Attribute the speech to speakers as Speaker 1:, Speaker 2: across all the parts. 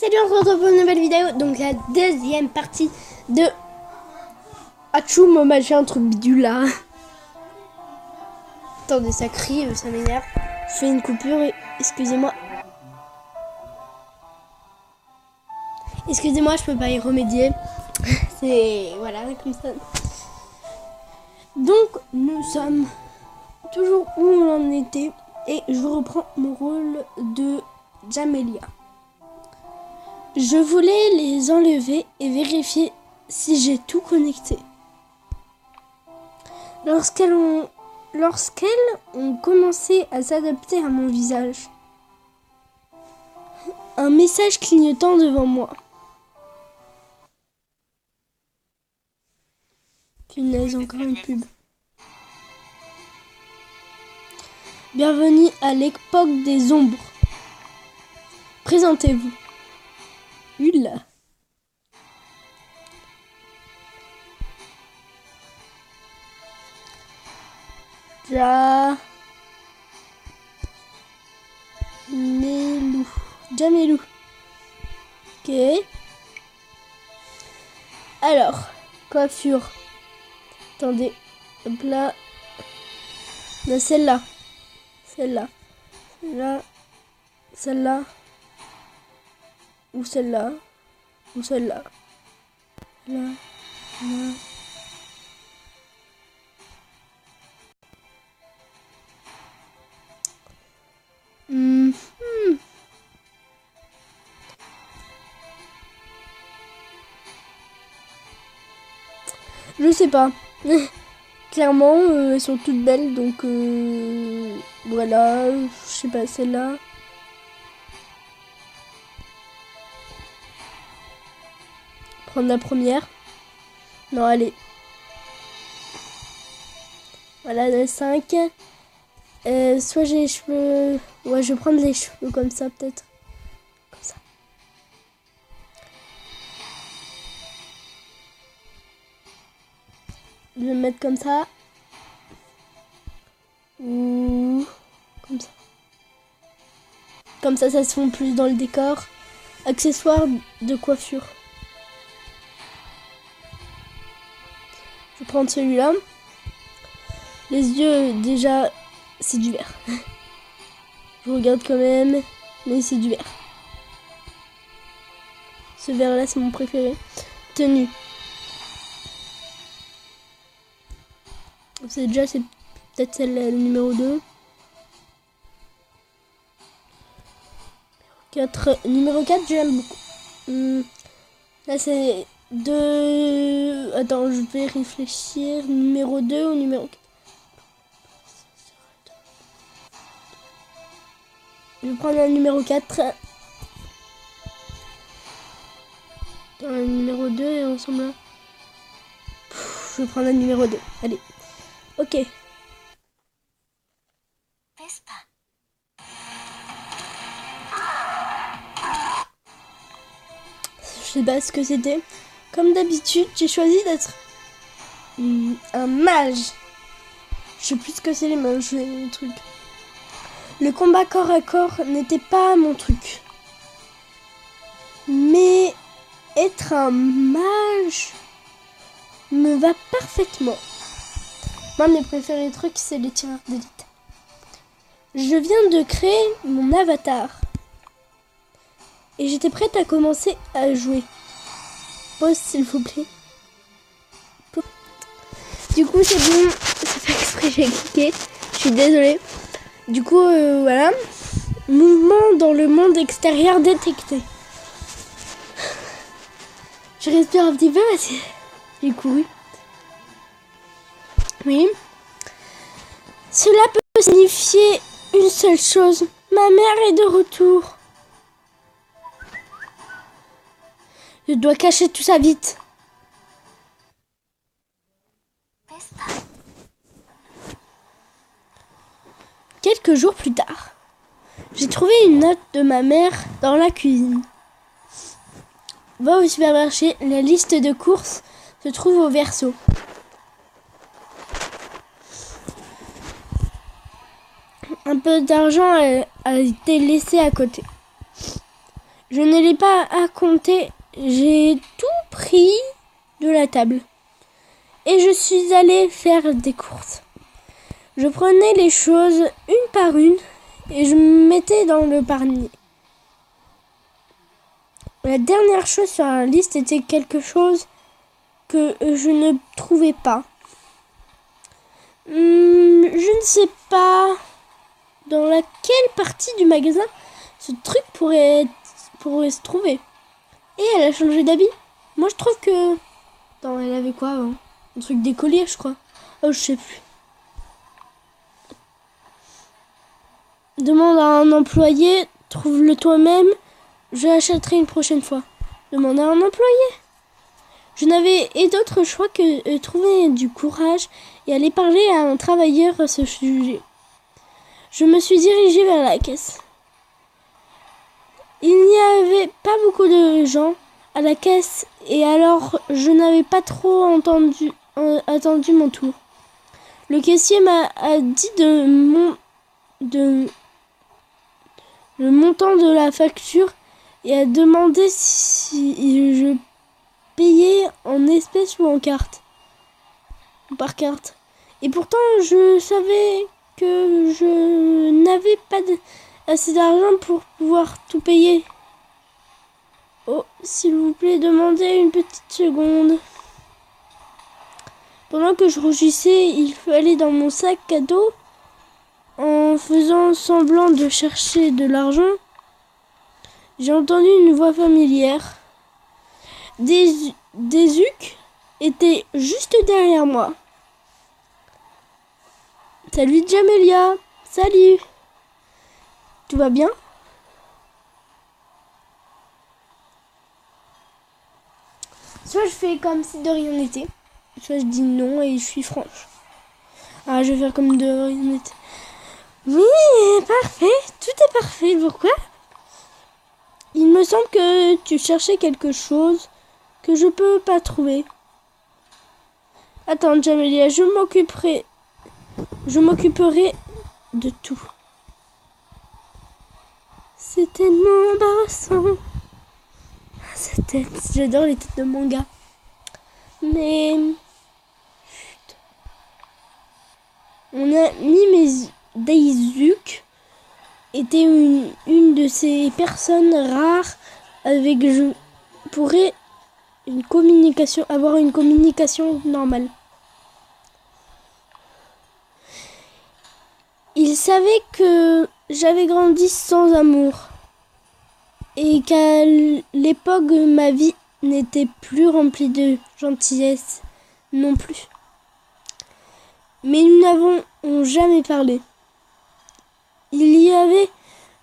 Speaker 1: Salut, on se retrouve pour une nouvelle vidéo, donc la deuxième partie de Hachoum, machin, un truc bidule là. Attendez, ça crie, ça m'énerve. Je fais une coupure, excusez-moi. Excusez-moi, je peux pas y remédier. C'est... voilà, comme ça. Donc, nous sommes toujours où on en était. Et je reprends mon rôle de Jamelia. Je voulais les enlever et vérifier si j'ai tout connecté. Lorsqu'elles ont commencé à s'adapter à mon visage, un message clignotant devant moi. Punaise, encore une pub. Bienvenue à l'époque des ombres. Présentez-vous. Hula. Jamelou. Ok. Alors, coiffure. Attendez. Hop là. Non, celle-là. Celle-là. Celle-là. Celle-là. Ou celle-là. Ou celle-là. Là. Là. Je sais pas. Clairement, elles sont toutes belles, donc voilà. Je sais pas, celle-là. Prendre la première. Non, allez. Voilà, la 5. Soit j'ai les cheveux... Ouais, je vais prendre les cheveux comme ça, peut-être. Comme ça. Je vais me mettre comme ça. Ou... comme ça. Comme ça se fond plus dans le décor. Accessoires de coiffure. Je vais prendre celui-là. Les yeux, déjà, c'est du vert. Je regarde quand même, mais c'est du vert. Ce vert-là, c'est mon préféré. Tenue. C'est déjà, c'est peut-être celle numéro 2. Numéro 4, j'aime beaucoup. Là, c'est 2... Attends, je vais réfléchir. Numéro 2 ou numéro 4? Je vais prendre un numéro 4. Un numéro 2 et ensemble là. Je vais prendre un numéro 2. Allez. Ok. Je sais pas ce que c'était. Comme d'habitude, j'ai choisi d'être un mage. Je sais plus ce que c'est les mages, les trucs. Le combat corps à corps n'était pas mon truc. Mais être un mage me va parfaitement. Moi, mes préférés trucs, c'est les tireurs d'élite. Je viens de créer mon avatar. Et j'étais prête à commencer à jouer. Pause, s'il vous plaît. Du coup, c'est bon. C'est pas exprès, j'ai cliqué. Je suis désolée. Du coup, voilà. Mouvement dans le monde extérieur détecté. Je respire un petit peu parce que j'ai couru. Oui. Cela peut signifier une seule chose. Ma mère est de retour. Je dois cacher tout ça vite. Quelques jours plus tard, j'ai trouvé une note de ma mère dans la cuisine. Va au supermarché, la liste de courses se trouve au verso. Un peu d'argent a été laissé à côté. Je ne l'ai pas à compter. J'ai tout pris de la table. Et je suis allée faire des courses. Je prenais les choses une par une et je me mettais dans le panier. La dernière chose sur la liste était quelque chose que je ne trouvais pas. Je ne sais pas dans laquelle partie du magasin ce truc pourrait se trouver. Et elle a changé d'habit. Moi je trouve que... Attends, elle avait quoi avant ? Un truc d'écolier je crois. Oh je sais plus. Demande à un employé, trouve-le toi-même, je l'achèterai une prochaine fois. Demande à un employé. Je n'avais d'autre choix que trouver du courage et aller parler à un travailleur à ce sujet. Je me suis dirigée vers la caisse. Il n'y avait pas beaucoup de gens à la caisse et alors je n'avais pas trop attendu mon tour. Le caissier m'a dit le montant de la facture et a demandé si je payais en espèces ou en carte. Ou par carte. Et pourtant, je savais que je n'avais pas assez d'argent pour pouvoir tout payer. Oh, s'il vous plaît, demandez une petite seconde. Pendant que je rougissais, il fallait dans mon sac à dos. En faisant semblant de chercher de l'argent, j'ai entendu une voix familière. Des Ucs étaient juste derrière moi. Salut Jamelia, salut. Tout va bien ? Soit je fais comme si de rien n'était, soit je dis non et je suis franche. Ah, je vais faire comme de rien n'était. Oui, parfait, tout est parfait. Pourquoi ? Il me semble que tu cherchais quelque chose que je peux pas trouver. Attends, Jamelia, je m'occuperai de tout. C'est tellement embarrassant. Cette tête, j'adore les têtes de manga. Mais... Chut. Mon ami Daisuke était une de ces personnes rares avec je pourrais avoir une communication normale. Il savait que j'avais grandi sans amour et qu'à l'époque ma vie n'était plus remplie de gentillesse non plus. Mais nous n'avons jamais parlé. Il y avait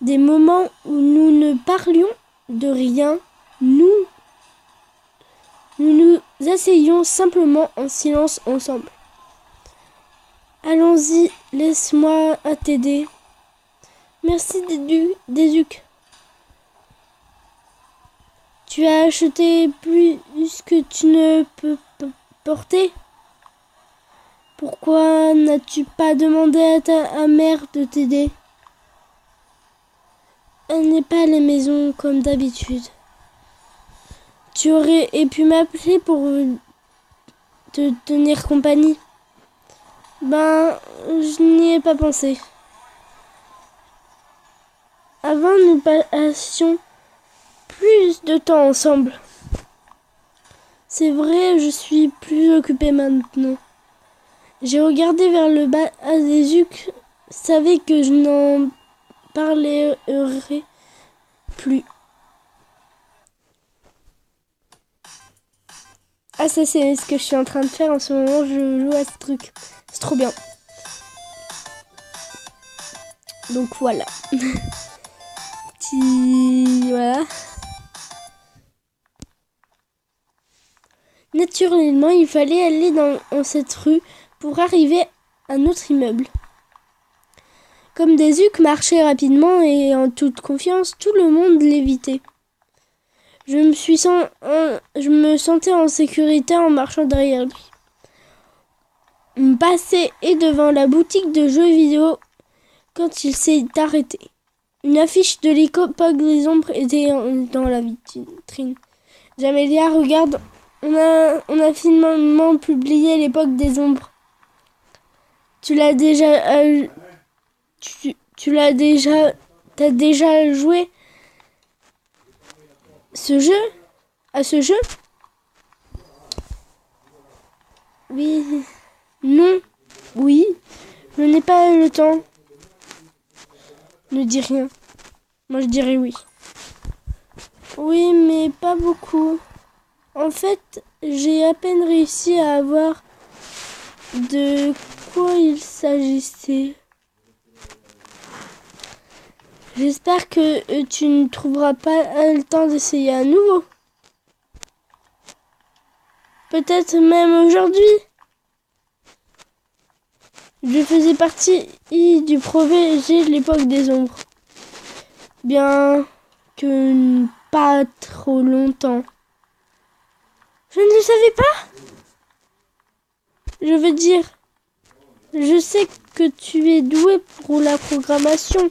Speaker 1: des moments où nous ne parlions de rien. Nous nous asseyions simplement en silence ensemble. Allons-y, laisse-moi t'aider. Merci Daisuke. Tu as acheté plus que tu ne peux porter. Pourquoi n'as-tu pas demandé à ta mère de t'aider ? Elle n'est pas à la maison comme d'habitude. Tu aurais pu m'appeler pour te tenir compagnie. Ben, je n'y ai pas pensé. Avant, nous passions plus de temps ensemble. C'est vrai, je suis plus occupée maintenant. J'ai regardé vers le bas. Daisuke savait que je n'en parlerai plus. Ah, ça c'est ce que je suis en train de faire en ce moment, je joue à ce truc. C'est trop bien. Donc voilà. Voilà. Naturellement, il fallait aller dans cette rue pour arriver à notre immeuble. Comme Daisuke marchait rapidement et en toute confiance, tout le monde l'évitait. Je me sentais en sécurité en marchant derrière lui. On passait devant la boutique de jeux vidéo quand il s'est arrêté. Une affiche de l'époque des ombres était dans la vitrine. Jamélia, regarde, on a finalement publié l'époque des ombres. Tu l'as déjà... T'as déjà joué à ce jeu? Oui. Non. Oui. Je n'ai pas le temps. Ne dis rien. Moi, je dirais oui. Oui, mais pas beaucoup. En fait, j'ai à peine réussi à avoir de quoi il s'agissait. J'espère que tu ne trouveras pas le temps d'essayer à nouveau. Peut-être même aujourd'hui. Je faisais partie du projet de l'époque des ombres. Bien que pas trop longtemps. Je ne le savais pas. Je veux dire, je sais que tu es doué pour la programmation,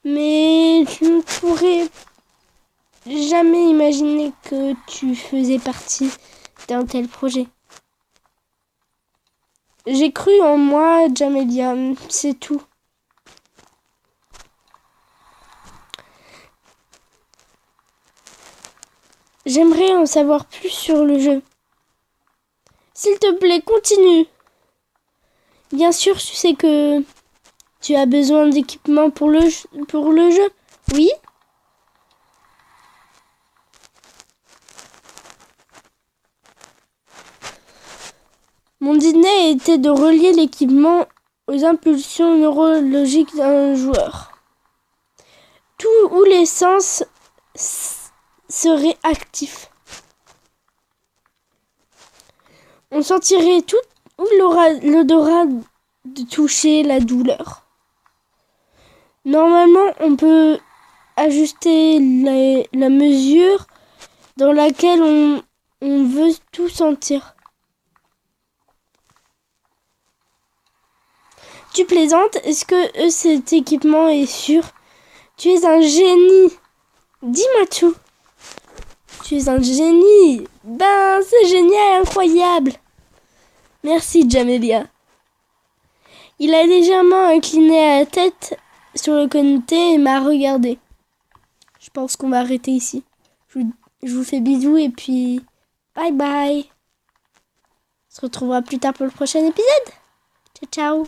Speaker 1: mais je ne pourrais jamais imaginer que tu faisais partie d'un tel projet. J'ai cru en moi, Jamélia, c'est tout. J'aimerais en savoir plus sur le jeu. S'il te plaît, continue. Bien sûr, tu sais que tu as besoin d'équipement pour le jeu. Oui? Mon dîner était de relier l'équipement aux impulsions neurologiques d'un joueur. Tous les sens seraient actifs. On sentirait tout l'odorat de toucher, la douleur. Normalement, on peut ajuster la mesure dans laquelle on veut tout sentir. Tu plaisantes? Est-ce que cet équipement est sûr? Tu es un génie. Dis-moi tout. Tu es un génie. Ben, c'est génial, incroyable. Merci, Jamélia. Il a légèrement incliné la tête sur le côté et m'a regardé. Je pense qu'on va arrêter ici. Je vous fais bisous et puis bye bye. On se retrouvera plus tard pour le prochain épisode. Ciao, ciao.